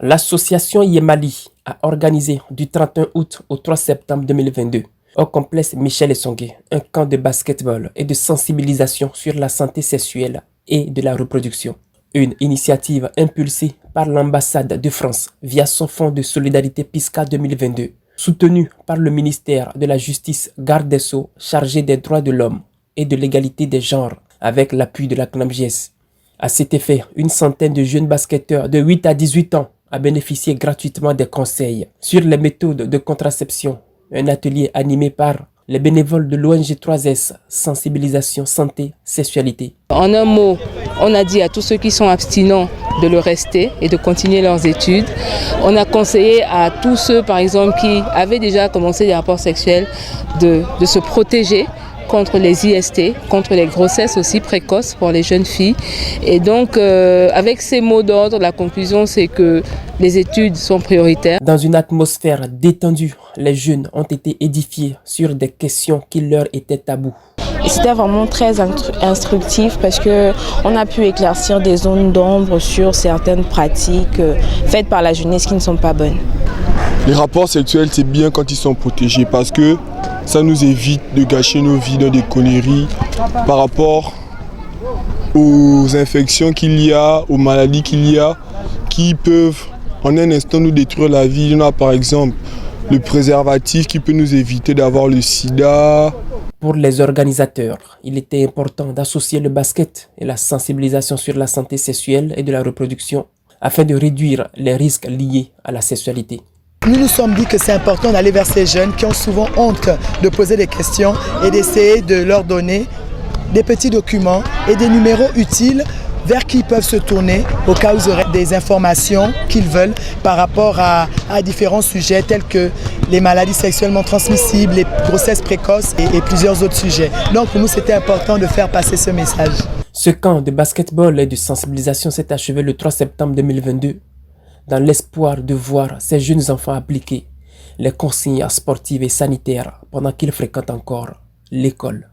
L'association Yemali a organisé du 31 août au 3 septembre 2022 au complexe Michel Essongué un camp de basketball et de sensibilisation sur la santé sexuelle et de la reproduction. Une initiative impulsée par l'ambassade de France via son fonds de solidarité PISCA 2022, soutenu par le ministère de la Justice, garde des Sceaux chargé des droits de l'homme et de l'égalité des genres avec l'appui de la CNAMJS. À cet effet, une centaine de jeunes basketteurs de 8 à 18 ans a bénéficié gratuitement des conseils sur les méthodes de contraception. Un atelier animé par les bénévoles de l'ONG 3S, sensibilisation, santé, sexualité. En un mot, on a dit à tous ceux qui sont abstinents de le rester et de continuer leurs études. On a conseillé à tous ceux, par exemple, qui avaient déjà commencé des rapports sexuels de se protéger contre les IST, contre les grossesses aussi précoces pour les jeunes filles. Et donc, avec ces mots d'ordre, la conclusion, c'est que les études sont prioritaires. Dans une atmosphère détendue, les jeunes ont été édifiés sur des questions qui leur étaient tabous. C'était vraiment très instructif parce qu'on a pu éclaircir des zones d'ombre sur certaines pratiques faites par la jeunesse qui ne sont pas bonnes. Les rapports sexuels, c'est bien quand ils sont protégés parce que ça nous évite de gâcher nos vies dans des conneries par rapport aux infections qu'il y a, aux maladies qu'il y a qui peuvent en un instant nous détruire la vie. Il y en a par exemple le préservatif qui peut nous éviter d'avoir le sida. Pour les organisateurs, il était important d'associer le basket et la sensibilisation sur la santé sexuelle et de la reproduction afin de réduire les risques liés à la sexualité. Nous nous sommes dit que c'est important d'aller vers ces jeunes qui ont souvent honte de poser des questions et d'essayer de leur donner des petits documents et des numéros utiles vers qui ils peuvent se tourner au cas où ils auraient des informations qu'ils veulent par rapport à différents sujets tels que les maladies sexuellement transmissibles, les grossesses précoces et plusieurs autres sujets. Donc pour nous, c'était important de faire passer ce message. Ce camp de basketball et de sensibilisation s'est achevé le 3 septembre 2022 dans l'espoir de voir ces jeunes enfants appliquer les consignes sportives et sanitaires pendant qu'ils fréquentent encore l'école.